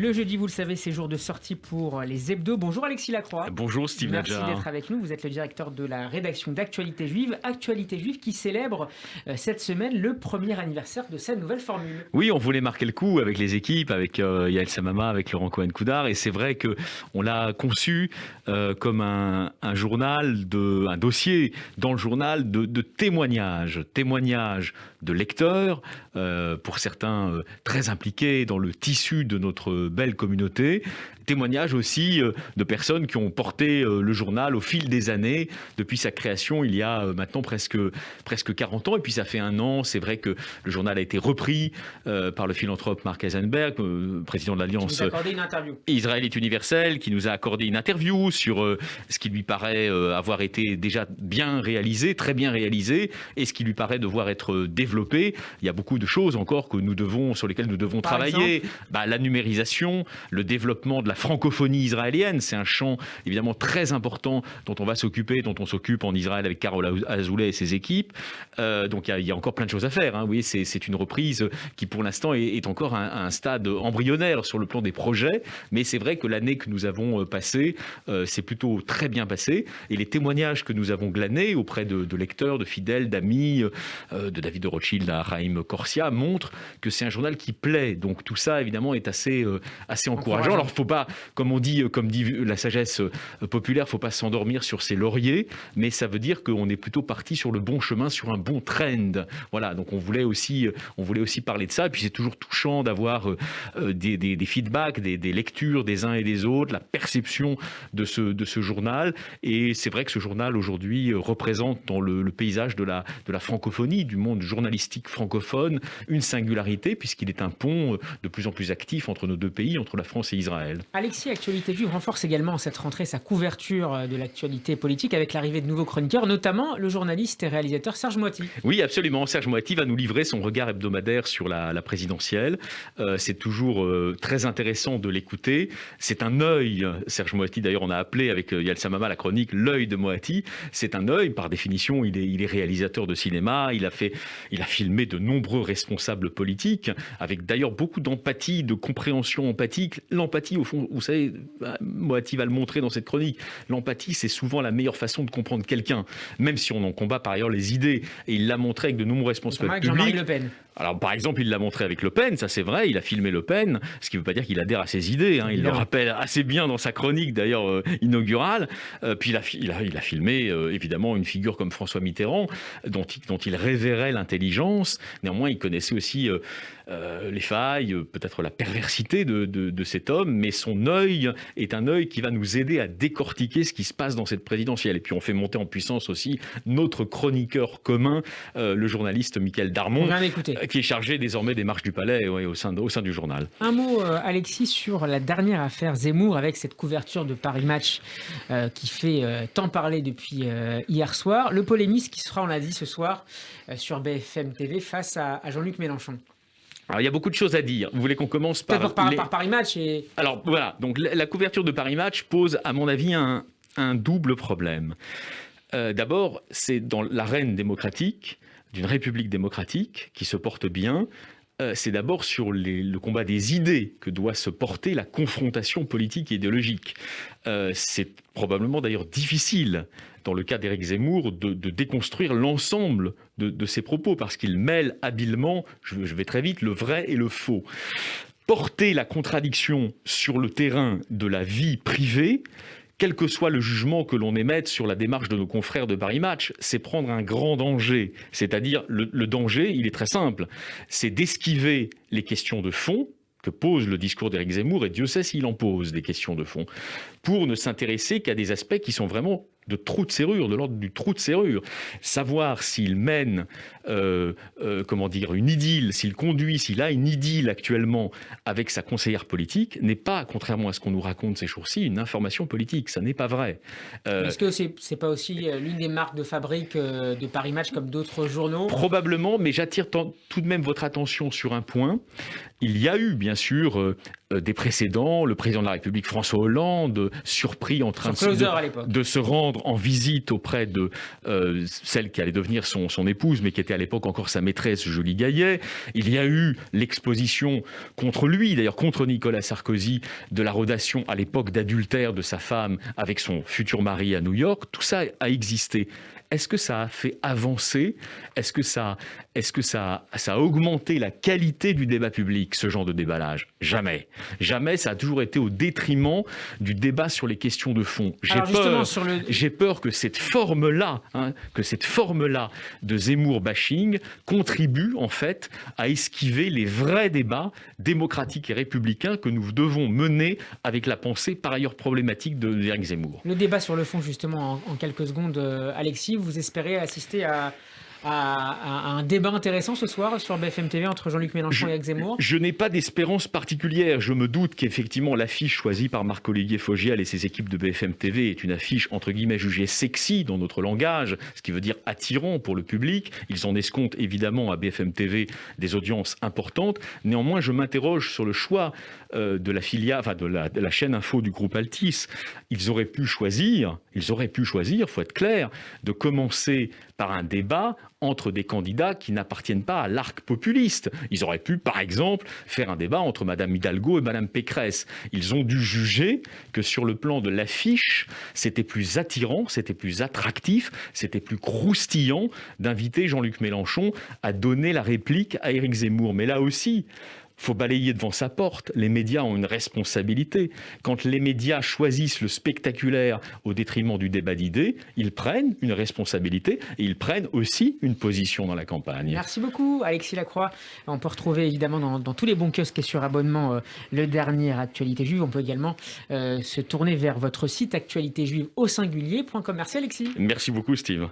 Le jeudi, vous le savez, c'est jour de sortie pour les hebdos. Bonjour Alexis Lacroix. Bonjour Steve Merci Nadjar. d'être avec nous. Vous êtes le directeur de la rédaction d'Actualité Juive. Actualité Juive qui célèbre cette semaine le premier anniversaire de sa nouvelle formule. Oui, on voulait marquer le coup avec les équipes, avec Yael Samama, avec Laurent Cohen-Coudard. Et c'est vrai qu'on l'a conçu comme un journal, un dossier dans le journal de témoignages. Témoignages de lecteurs, pour certains très impliqués dans le tissu de notre belle communauté. Témoignages aussi de personnes qui ont porté le journal au fil des années, depuis sa création il y a maintenant presque 40 ans. Et puis ça fait un an, c'est vrai que le journal a été repris par le philanthrope Mark Eisenberg, président de l'Alliance Qui nous a accordé une interview. Israël est universel, qui nous a accordé une interview sur ce qui lui paraît avoir été déjà bien réalisé, très bien réalisé, et ce qui lui paraît devoir être développé. Il y a beaucoup de choses encore sur lesquelles nous devons travailler. La numérisation, le développement de la francophonie israélienne, c'est un champ évidemment très important dont on va s'occuper, dont on s'occupe en Israël avec Carole Azoulay et ses équipes. Donc il y a encore plein de choses à faire. Hein. Oui, c'est une reprise qui pour l'instant est encore à un stade embryonnaire sur le plan des projets, mais c'est vrai que l'année que nous avons passée, c'est plutôt très bien passé. Et les témoignages que nous avons glanés auprès de lecteurs, de fidèles, d'amis, de David de Rothschild à Raïm Corsia montrent que c'est un journal qui plaît. Donc tout ça évidemment est assez encourageant. Alors faut pas, comme dit la sagesse populaire, faut pas s'endormir sur ses lauriers, mais ça veut dire qu'on est plutôt parti sur le bon chemin, sur un bon trend. Voilà, donc on voulait aussi parler de ça. Et puis c'est toujours touchant d'avoir des feedbacks, des lectures des uns et des autres, la perception de ce journal. Et c'est vrai que ce journal aujourd'hui représente dans le paysage de la francophonie, du monde journalistique francophone, une singularité puisqu'il est un pont de plus en plus actif entre nos deux pays, entre la France et Israël. Alexis, Actualité Juive renforce également cette rentrée sa couverture de l'actualité politique avec l'arrivée de nouveaux chroniqueurs, notamment le journaliste et réalisateur Serge Moiti. Oui, absolument. Serge Moiti va nous livrer son regard hebdomadaire sur la présidentielle. C'est toujours très intéressant de l'écouter. C'est un œil, Serge Moiti, d'ailleurs on a appelé avec Yael Samama la chronique l'œil de Moiti. C'est un œil, par définition, il est réalisateur de cinéma, il a filmé de nombreux responsables politiques, avec d'ailleurs beaucoup d'empathie, de compréhension empathique. L'empathie, au fond, vous savez, Moati va le montrer dans cette chronique, l'empathie, c'est souvent la meilleure façon de comprendre quelqu'un, même si on en combat par ailleurs les idées. Et il l'a montré avec de nombreux responsables publics. Jean-Marie Le Pen. Alors, par exemple, il l'a montré avec Le Pen, ça c'est vrai, il a filmé Le Pen, ce qui ne veut pas dire qu'il adhère à ses idées, hein, il le rappelle assez bien dans sa chronique d'ailleurs inaugurale. Puis il a filmé évidemment une figure comme François Mitterrand, dont il révérait l'intelligence. Néanmoins, il connaissait aussi les failles, peut-être la perversité de cet homme, mais son œil est un œil qui va nous aider à décortiquer ce qui se passe dans cette présidentielle. Et puis on fait monter en puissance aussi notre chroniqueur commun, le journaliste Michael Darmon, qui est chargé désormais des marches du Palais au sein du journal. Un mot, Alexis, sur la dernière affaire Zemmour, avec cette couverture de Paris Match qui fait tant parler depuis hier soir. Le polémiste qui sera, on l'a dit ce soir, sur BFM TV face à Jean-Luc Mélenchon. Alors, il y a beaucoup de choses à dire. Vous voulez qu'on commence par Paris Match Alors voilà, donc la couverture de Paris Match pose, à mon avis, un double problème. D'abord, c'est dans l'arène démocratique, d'une république démocratique qui se porte bien, c'est d'abord sur le combat des idées que doit se porter la confrontation politique et idéologique. C'est probablement d'ailleurs difficile, dans le cas d'Éric Zemmour, de déconstruire l'ensemble de ses propos, parce qu'il mêle habilement, je vais très vite, le vrai et le faux. Porter la contradiction sur le terrain de la vie privée, quel que soit le jugement que l'on émette sur la démarche de nos confrères de Paris Match, c'est prendre un grand danger. C'est-à-dire, le danger, il est très simple, c'est d'esquiver les questions de fond que pose le discours d'Éric Zemmour, et Dieu sait s'il en pose des questions de fond, pour ne s'intéresser qu'à des aspects qui sont vraiment de trou de serrure, de l'ordre du trou de serrure. Savoir s'il mène une idylle, s'il a une idylle actuellement avec sa conseillère politique, n'est pas, contrairement à ce qu'on nous raconte ces jours-ci, une information politique. Ça n'est pas vrai. Est-ce que c'est pas aussi l'une des marques de fabrique de Paris Match comme d'autres journaux ? Probablement, mais j'attire tout de même votre attention sur un point. Il y a eu, bien sûr, des précédents. Le président de la République, François Hollande, surpris en train de se rendre en visite auprès de celle qui allait devenir son épouse, mais qui était à l'époque encore sa maîtresse, Julie Gaillet. Il y a eu l'exposition contre lui, d'ailleurs contre Nicolas Sarkozy, de la redation à l'époque d'adultère de sa femme avec son futur mari à New York. Tout ça a existé. Est-ce que ça a fait avancer? Est-ce que ça a augmenté la qualité du débat public, ce genre de déballage? Jamais. Jamais, ça a toujours été au détriment du débat sur les questions de fond. J'ai peur que cette forme-là, de Zemmour bashing contribue en fait à esquiver les vrais débats démocratiques et républicains que nous devons mener avec la pensée par ailleurs problématique d'Éric Zemmour. Le débat sur le fond, justement, en quelques secondes, Alexis, vous espérez assister à un débat intéressant ce soir sur BFM TV entre Jean-Luc Mélenchon et Éric Zemmour? Je n'ai pas d'espérance particulière. Je me doute qu'effectivement l'affiche choisie par Marc-Olivier Fogiel et ses équipes de BFM TV est une affiche entre guillemets jugée sexy dans notre langage, ce qui veut dire attirant pour le public. Ils en escomptent évidemment à BFM TV des audiences importantes. Néanmoins, je m'interroge sur le choix de la filiale, de la chaîne info du groupe Altice. Ils auraient pu choisir, faut être clair, de commencer par un débat entre des candidats qui n'appartiennent pas à l'arc populiste. Ils auraient pu, par exemple, faire un débat entre Mme Hidalgo et Mme Pécresse. Ils ont dû juger que sur le plan de l'affiche, c'était plus attirant, c'était plus attractif, c'était plus croustillant d'inviter Jean-Luc Mélenchon à donner la réplique à Éric Zemmour. Mais là aussi, il faut balayer devant sa porte. Les médias ont une responsabilité. Quand les médias choisissent le spectaculaire au détriment du débat d'idées, ils prennent une responsabilité et ils prennent aussi une position dans la campagne. Merci beaucoup, Alexis Lacroix. On peut retrouver évidemment dans tous les bons kiosques et sur abonnement le dernier Actualité Juive. On peut également se tourner vers votre site actualitéjuive au singulier.com. Merci Alexis. Merci beaucoup Steve.